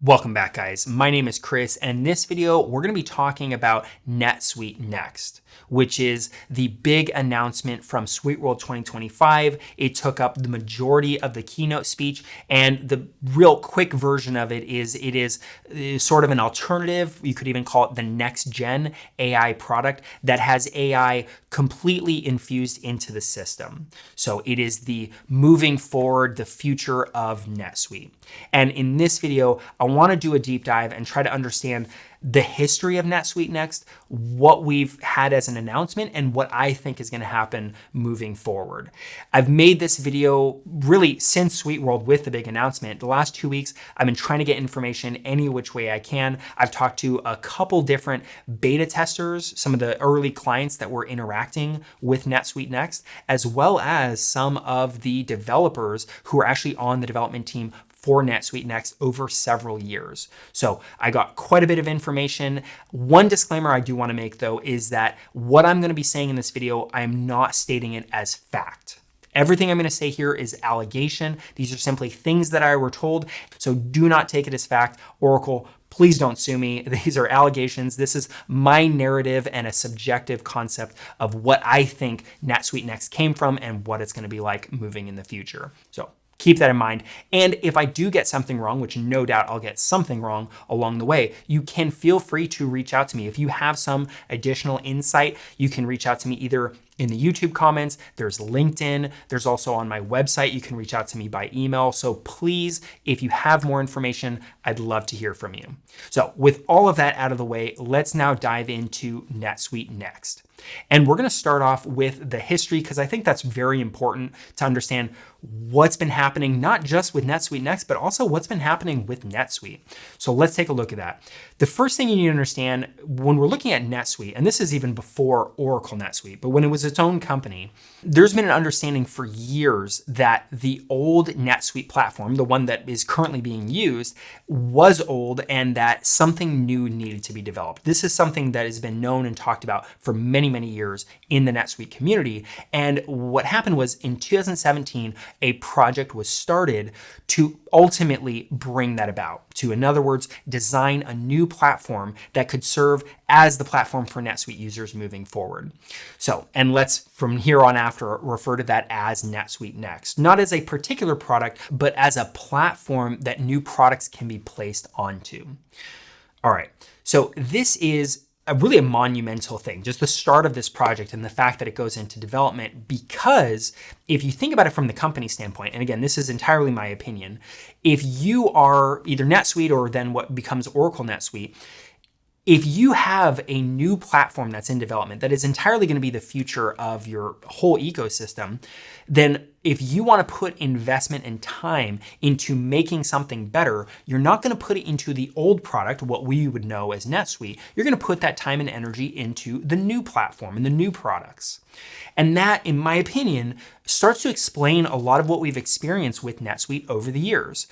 Welcome back, guys. My name is Chris, and in this video, we're going to be talking about NetSuite Next, which is the big announcement from SuiteWorld 2025. It took up the majority of the keynote speech, and the real quick version of it is sort of an alternative. You could even call it the next gen AI product that has AI completely infused into the system. So it is the moving forward, the future of NetSuite. And in this video, I want to do a deep dive and try to understand the history of NetSuite Next, what we've had as an announcement, and what I think is going to happen moving forward. I've made this video really since SuiteWorld with the big announcement. The last 2 weeks, I've been trying to get information any which way I can. I've talked to a couple different beta testers, some of the early clients that were interacting with NetSuite Next, as well as some of the developers who are actually on the development team for NetSuite Next over several years. So I got quite a bit of information. One disclaimer I do want to make though is that what I'm going to be saying in this video, I am not stating it as fact. Everything I'm going to say here is allegation. These are simply things that I were told. So do not take it as fact. Oracle, please don't sue me. These are allegations. This is my narrative and a subjective concept of what I think NetSuite Next came from and what it's going to be like moving in the future. So keep that in mind. And if I do get something wrong, which no doubt I'll get something wrong along the way, you can feel free to reach out to me. If you have some additional insight, you can reach out to me either in the YouTube comments, there's LinkedIn, there's also on my website, you can reach out to me by email. So please, if you have more information, I'd love to hear from you. So with all of that out of the way, let's now dive into NetSuite Next. And we're going to start off with the history because I think that's very important to understand what's been happening, not just with NetSuite Next, but also what's been happening with NetSuite. So let's take a look at that. The first thing you need to understand when we're looking at NetSuite, and this is even before Oracle NetSuite, but when it was its own company, there's been an understanding for years that the old NetSuite platform, the one that is currently being used, was old and that something new needed to be developed. This is something that has been known and talked about for many years in the NetSuite community. And what happened was in 2017, a project was started to ultimately bring that about. To, in other words, design a new platform that could serve as the platform for NetSuite users moving forward. So, and let's from here on after refer to that as NetSuite Next, not as a particular product, but as a platform that new products can be placed onto. All right, so this is really a monumental thing, just the start of this project and the fact that it goes into development, because if you think about it from the company standpoint, and again, this is entirely my opinion, if you are either NetSuite or then what becomes Oracle NetSuite, if you have a new platform that's in development that is entirely going to be the future of your whole ecosystem, then if you want to put investment and time into making something better, you're not going to put it into the old product, what we would know as NetSuite. You're going to put that time and energy into the new platform and the new products. And that, in my opinion, starts to explain a lot of what we've experienced with NetSuite over the years.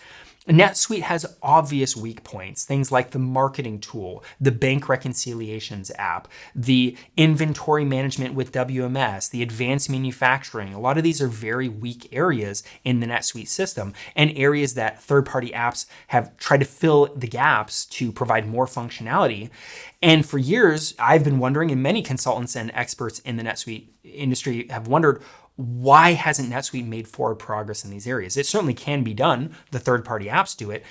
NetSuite has obvious weak points, things like the marketing tool, the bank reconciliations app, the inventory management with WMS, the advanced manufacturing. A lot of these are very weak areas in the NetSuite system and areas that third-party apps have tried to fill the gaps to provide more functionality. And for years, I've been wondering, and many consultants and experts in the NetSuite industry have wondered, why hasn't NetSuite made forward progress in these areas? It certainly can be done. The third-party apps do it.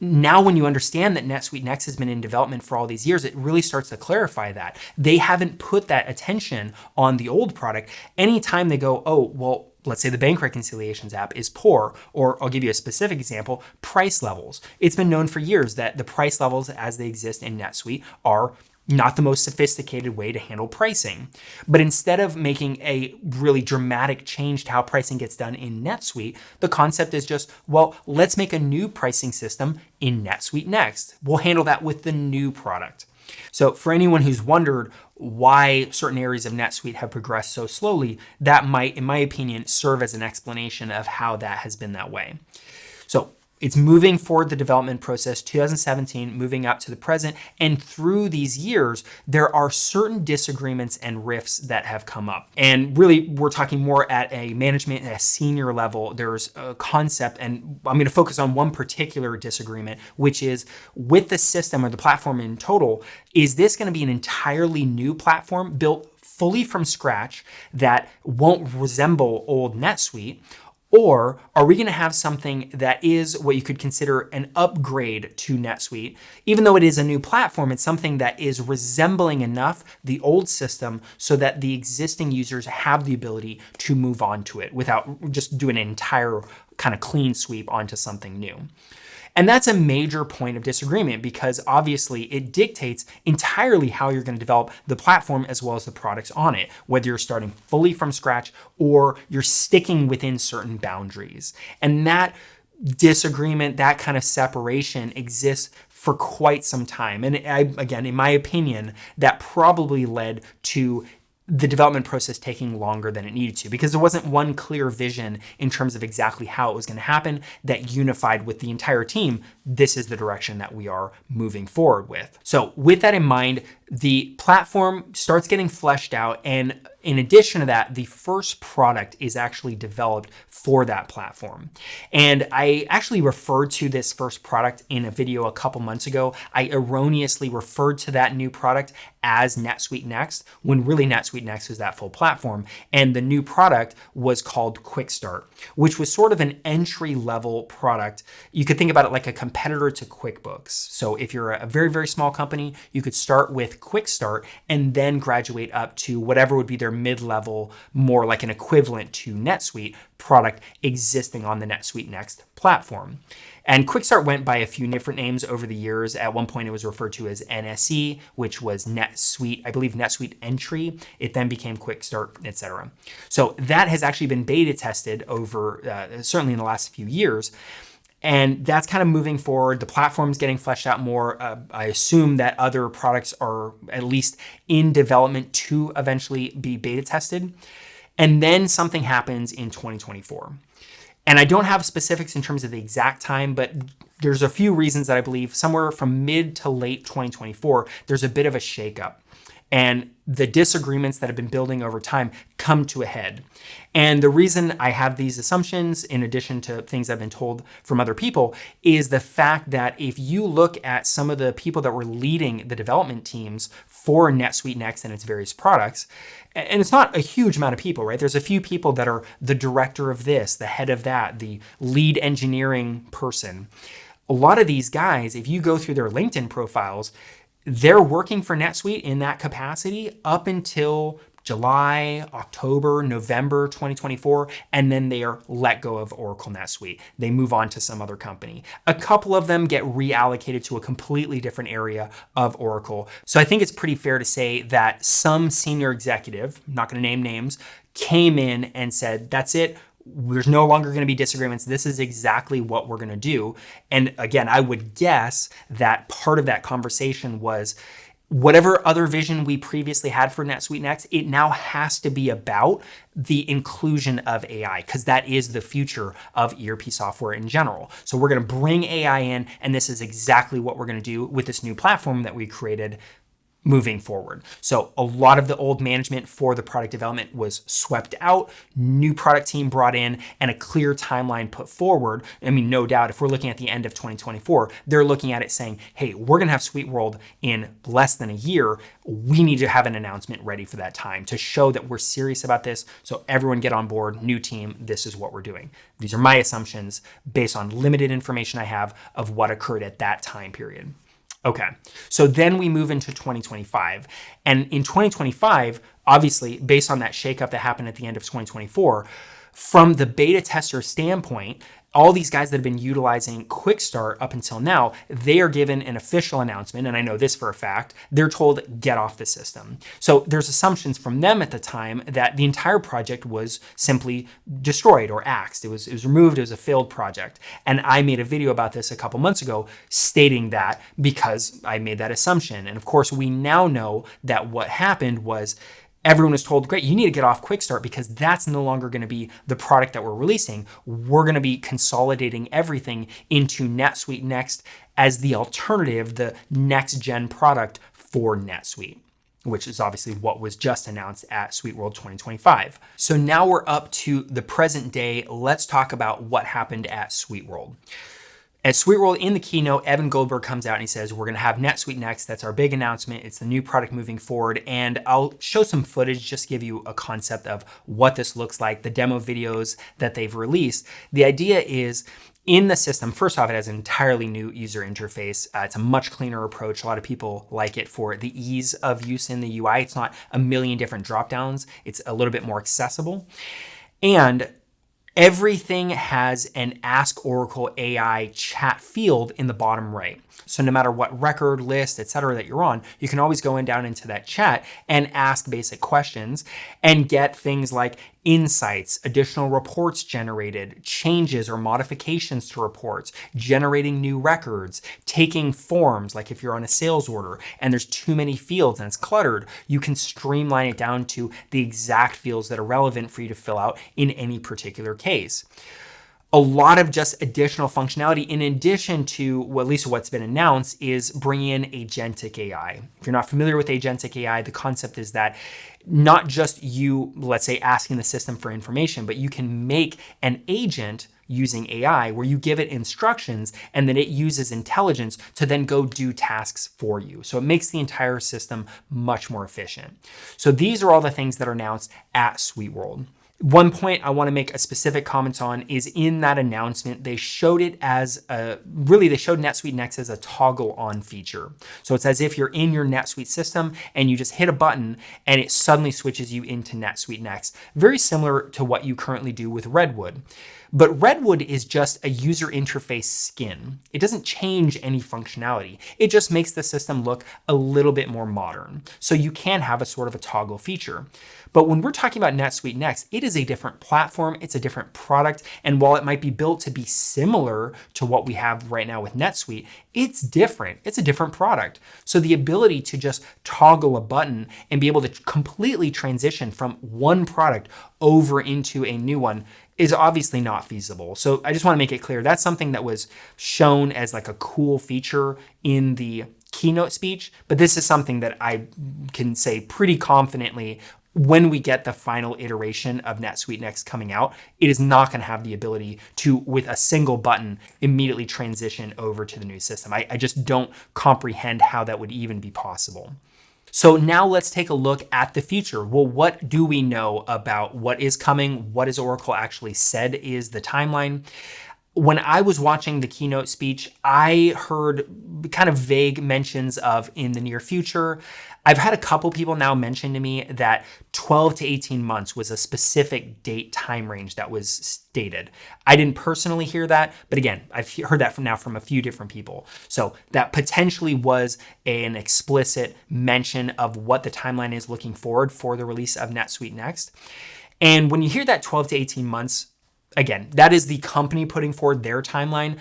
Now, when you understand that NetSuite Next has been in development for all these years, it really starts to clarify that. They haven't put that attention on the old product. Anytime they go, oh, well, let's say the bank reconciliations app is poor, or I'll give you a specific example, price levels. It's been known for years that the price levels as they exist in NetSuite are not the most sophisticated way to handle pricing. But instead of making a really dramatic change to how pricing gets done in NetSuite, the concept is just, well, let's make a new pricing system in NetSuite Next. We'll handle that with the new product. So for anyone who's wondered why certain areas of NetSuite have progressed so slowly, that might, in my opinion, serve as an explanation of how that has been that way. So It's moving forward the development process, 2017, moving up to the present. And through these years, there are certain disagreements and rifts that have come up. And really, we're talking more at a management, at a senior level. There's a concept, and I'm going to focus on one particular disagreement, which is with the system or the platform in total, is this going to be an entirely new platform built fully from scratch that won't resemble old NetSuite? Or are we going to have something that is what you could consider an upgrade to NetSuite? Even though it is a new platform, it's something that is resembling enough the old system so that the existing users have the ability to move on to it without just doing an entire kind of clean sweep onto something new. And that's a major point of disagreement because obviously it dictates entirely how you're going to develop the platform as well as the products on it, whether you're starting fully from scratch or you're sticking within certain boundaries. And that disagreement, that kind of separation exists for quite some time. And again, in my opinion, that probably led to the development process taking longer than it needed to because there wasn't one clear vision in terms of exactly how it was going to happen that unified with the entire team. This is the direction that we are moving forward with. So with that in mind, the platform starts getting fleshed out, and in addition to that, the first product is actually developed for that platform. And I actually referred to this first product in a video a couple months ago. I erroneously referred to that new product as NetSuite Next, when really NetSuite Next was that full platform. And the new product was called Quick Start, which was sort of an entry-level product. You could think about it like a competitor to QuickBooks. So if you're a very, very small company, you could start with Quick Start and then graduate up to whatever would be their mid-level, more like an equivalent to NetSuite product existing on the NetSuite Next platform. And Quick Start went by a few different names over the years. At one point, it was referred to as NSE, which was NetSuite, I believe NetSuite Entry. It then became Quick Start, etc. So that has actually been beta tested over, certainly in the last few years. And that's kind of moving forward. The platform's getting fleshed out more. I assume that other products are at least in development to eventually be beta tested. And then something happens in 2024. And I don't have specifics in terms of the exact time, but there's a few reasons that I believe somewhere from mid to late 2024, there's a bit of a shakeup. And the disagreements that have been building over time come to a head. And the reason I have these assumptions, in addition to things I've been told from other people, is the fact that if you look at some of the people that were leading the development teams for NetSuite Next and its various products, and it's not a huge amount of people, right? There's a few people that are the director of this, the head of that, the lead engineering person. A lot of these guys, if you go through their LinkedIn profiles, they're working for NetSuite in that capacity up until July, October, November 2024, and then they are let go of Oracle NetSuite. They move on to some other company. A couple of them get reallocated to a completely different area of Oracle. So I think it's pretty fair to say that some senior executive, I'm not going to name names, came in and said, that's it. There's no longer going to be disagreements. This is exactly what we're going to do. And again, I would guess that part of that conversation was whatever other vision we previously had for NetSuite Next, it now has to be about the inclusion of AI, because that is the future of ERP software in general. So we're going to bring AI in, and this is exactly what we're going to do with this new platform that we created moving forward. So a lot of the old management for the product development was swept out, new product team brought in, and a clear timeline put forward. I mean, no doubt, if we're looking at the end of 2024, they're looking at it saying, hey, we're going to have SuiteWorld in less than a year. We need to have an announcement ready for that time to show that we're serious about this. So everyone get on board, new team, this is what we're doing. These are my assumptions based on limited information I have of what occurred at that time period. Okay, so then we move into 2025. And in 2025, obviously, based on that shakeup that happened at the end of 2024, from the beta tester standpoint, all these guys that have been utilizing Quick Start up until now, they are given an official announcement, and I know this for a fact, they're told, get off the system. So there's assumptions from them at the time that the entire project was simply destroyed or axed. It was removed, it was a failed project. And I made a video about this a couple months ago stating that because I made that assumption. And of course, we now know that what happened was everyone was told, great, you need to get off Quick Start because that's no longer going to be the product that we're releasing. We're going to be consolidating everything into NetSuite Next as the alternative, the next gen product for NetSuite, which is obviously what was just announced at SuiteWorld 2025. So now we're up to the present day. Let's talk about what happened at SuiteWorld. At SuiteWorld, in the keynote, Evan Goldberg comes out and he says, we're going to have NetSuite Next. That's our big announcement. It's the new product moving forward. And I'll show some footage, just give you a concept of what this looks like, the demo videos that they've released. The idea is, in the system, first off, it has an entirely new user interface. It's a much cleaner approach. A lot of people like it for the ease of use in the UI. It's not a million different dropdowns. It's a little bit more accessible. And everything has an Ask Oracle AI chat field in the bottom right. So no matter what record, list, etc. that you're on, you can always go down into that chat and ask basic questions and get things like insights, additional reports generated, changes or modifications to reports, generating new records, taking forms, like if you're on a sales order and there's too many fields and it's cluttered, you can streamline it down to the exact fields that are relevant for you to fill out in any particular case. A lot of just additional functionality in addition to, well, at least what's been announced, is bringing in agentic AI. If you're not familiar with agentic AI, the concept is that not just you, let's say, asking the system for information, but you can make an agent using AI where you give it instructions and then it uses intelligence to then go do tasks for you. So it makes the entire system much more efficient. So these are all the things that are announced at SuiteWorld. One point I want to make a specific comment on is in that announcement, they showed it as they showed NetSuite Next as a toggle on feature. So it's as if you're in your NetSuite system and you just hit a button and it suddenly switches you into NetSuite Next. Very similar to what you currently do with Redwood. But Redwood is just a user interface skin. It doesn't change any functionality. It just makes the system look a little bit more modern. So you can have a sort of a toggle feature. But when we're talking about NetSuite Next, it is a different platform, it's a different product, and while it might be built to be similar to what we have right now with NetSuite, it's different. It's a different product. So the ability to just toggle a button and be able to completely transition from one product over into a new one is obviously not feasible. So I just want to make it clear that's something that was shown as like a cool feature in the keynote speech, but this is something that I can say pretty confidently when we get the final iteration of NetSuite Next coming out, it is not going to have the ability to, with a single button, immediately transition over to the new system. I just don't comprehend how that would even be possible. So now let's take a look at the future. Well, what do we know about what is coming? What has Oracle actually said is the timeline? When I was watching the keynote speech, I heard kind of vague mentions of in the near future. I've had a couple people now mention to me that 12 to 18 months was a specific date time range that was stated. I didn't personally hear that, but again, I've heard that from a few different people. So that potentially was an explicit mention of what the timeline is looking forward for the release of NetSuite Next. And when you hear that 12 to 18 months, again, that is the company putting forward their timeline.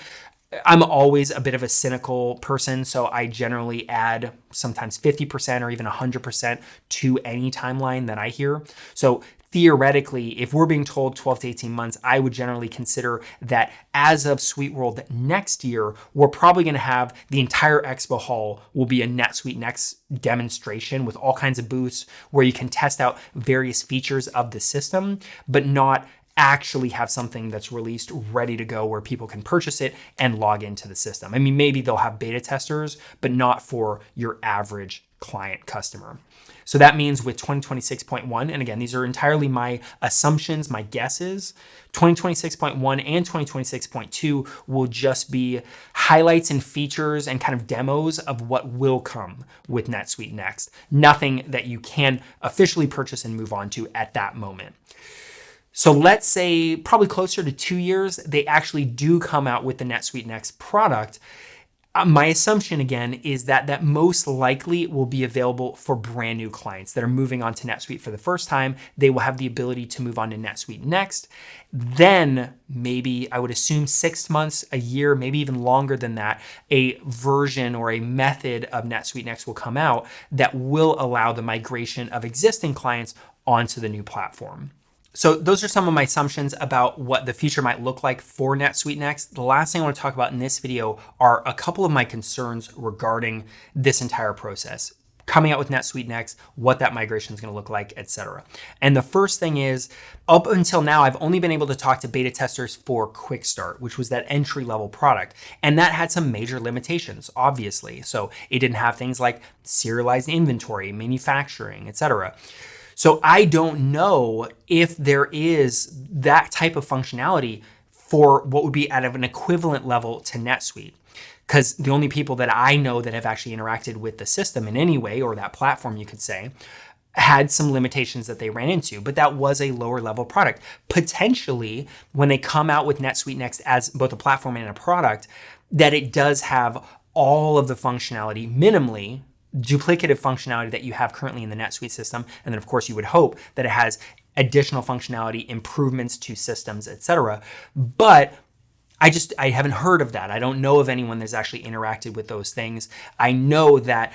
I'm always a bit of a cynical person, so I generally add sometimes 50% or even 100% to any timeline that I hear. So theoretically, if we're being told 12 to 18 months, I would generally consider that as of SuiteWorld next year, we're probably going to have the entire expo hall will be a NetSuite Next demonstration with all kinds of booths where you can test out various features of the system, but not actually have something that's released ready to go where people can purchase it and log into the system. I mean, maybe they'll have beta testers, but not for your average client customer. So that means with 2026.1, and again, these are entirely my assumptions, my guesses, 2026.1 and 2026.2 will just be highlights and features and kind of demos of what will come with NetSuite Next. Nothing that you can officially purchase and move on to at that moment. So let's say probably closer to 2 years, they actually do come out with the NetSuite Next product. My assumption again is that that most likely will be available for brand new clients that are moving on to NetSuite for the first time. They will have the ability to move on to NetSuite Next. Then maybe I would assume 6 months, a year, maybe even longer than that, a version or a method of NetSuite Next will come out that will allow the migration of existing clients onto the new platform. So those are some of my assumptions about what the future might look like for NetSuite Next. The last thing I want to talk about in this video are a couple of my concerns regarding this entire process. Coming out with NetSuite Next, what that migration is going to look like, etc. And the first thing is, up until now, I've only been able to talk to beta testers for Quick Start, which was that entry-level product. And that had some major limitations, obviously. So it didn't have things like serialized inventory, manufacturing, etc. So I don't know if there is that type of functionality for what would be at an equivalent level to NetSuite. Because the only people that I know that have actually interacted with the system in any way, or that platform you could say, had some limitations that they ran into, but that was a lower level product. Potentially, when they come out with NetSuite Next as both a platform and a product, that it does have all of the functionality minimally, duplicative functionality that you have currently in the NetSuite system. And then of course you would hope that it has additional functionality, improvements to systems, etc. But I haven't heard of that. I don't know of anyone that's actually interacted with those things. I know that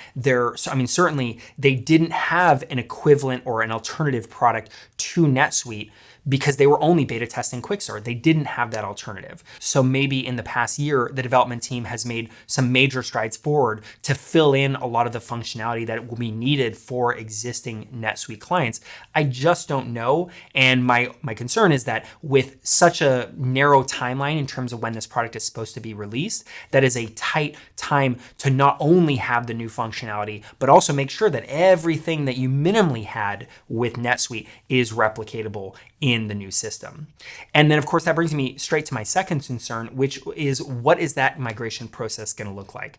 certainly they didn't have an equivalent or an alternative product to NetSuite because they were only beta testing Quick Start. They didn't have that alternative. So maybe in the past year, the development team has made some major strides forward to fill in a lot of the functionality that will be needed for existing NetSuite clients. I just don't know. And my concern is that with such a narrow timeline in terms of when this product is supposed to be released, that is a tight time to not only have the new functionality, but also make sure that everything that you minimally had with NetSuite is replicatable in the new system. And then of course that brings me straight to my second concern, which is what is that migration process going to look like?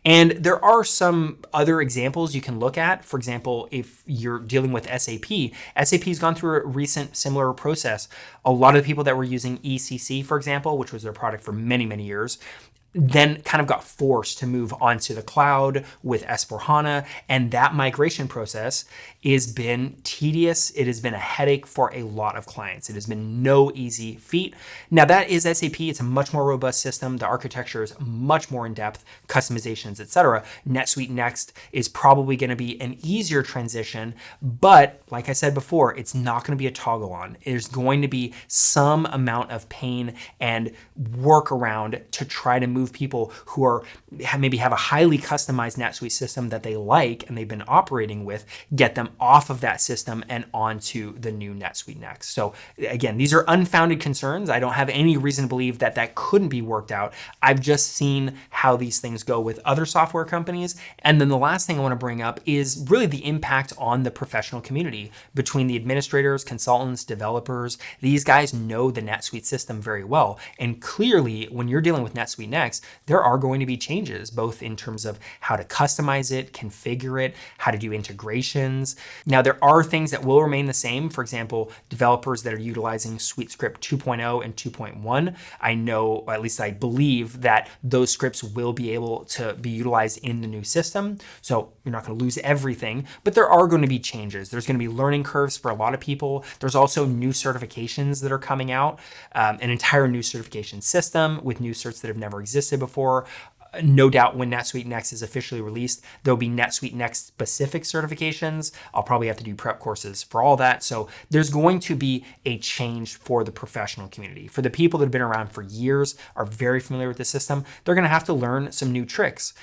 And there are some other examples you can look at. For example, if you're dealing with SAP, SAP has gone through a recent similar process. A lot of the people that were using ECC, for example, which was their product for many, many years, then kind of got forced to move onto the cloud with S/4HANA. And that migration process has been tedious. It has been a headache for a lot of clients. It has been no easy feat. Now that is SAP. It's a much more robust system. The architecture is much more in depth, customizations, etc. NetSuite Next is probably going to be an easier transition, but like I said before, it's not going to be a toggle on. There's going to be some amount of pain and workaround to try to move people who are maybe have a highly customized NetSuite system that they like and they've been operating with, get them off of that system and onto the new NetSuite Next. So again, these are unfounded concerns. I don't have any reason to believe that that couldn't be worked out. I've just seen how these things go with other software companies. And then the last thing I want to bring up is really the impact on the professional community between the administrators, consultants, developers. These guys know the NetSuite system very well. And clearly, when you're dealing with NetSuite Next, there are going to be changes, both in terms of how to customize it, configure it, how to do integrations. Now, there are things that will remain the same. For example, developers that are utilizing SuiteScript 2.0 and 2.1, I know, or at least I believe, that those scripts will be able to be utilized in the new system. So you're not going to lose everything, but there are going to be changes. There's going to be learning curves for a lot of people. There's also new certifications that are coming out, an entire new certification system with new certs that have never existed before. No doubt when NetSuite Next is officially released, there'll be NetSuite Next specific certifications. I'll probably have to do prep courses for all that. So there's going to be a change for the professional community. For the people that have been around for years, are very familiar with the system, they're going to have to learn some new tricks.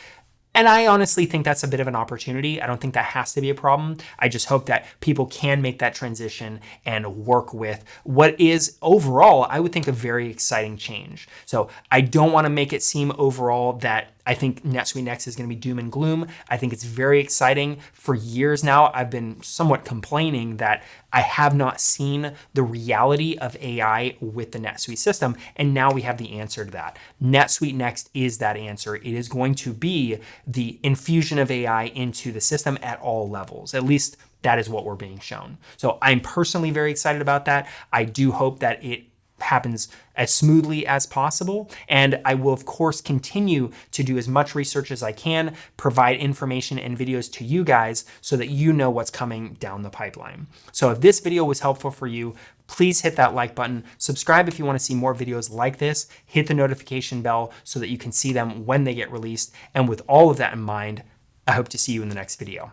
And I honestly think that's a bit of an opportunity. I don't think that has to be a problem. I just hope that people can make that transition and work with what is overall, I would think, a very exciting change. So I don't want to make it seem overall that I think NetSuite Next is going to be doom and gloom. I think it's very exciting. For years now, I've been somewhat complaining that I have not seen the reality of AI with the NetSuite system, and now we have the answer to that. NetSuite Next is that answer. It is going to be the infusion of AI into the system at all levels. At least that is what we're being shown. So I'm personally very excited about that. I do hope that it happens as smoothly as possible. And I will, of course, continue to do as much research as I can, provide information and videos to you guys so that you know what's coming down the pipeline. So if this video was helpful for you, please hit that like button. Subscribe if you want to see more videos like this. Hit the notification bell so that you can see them when they get released. And with all of that in mind, I hope to see you in the next video.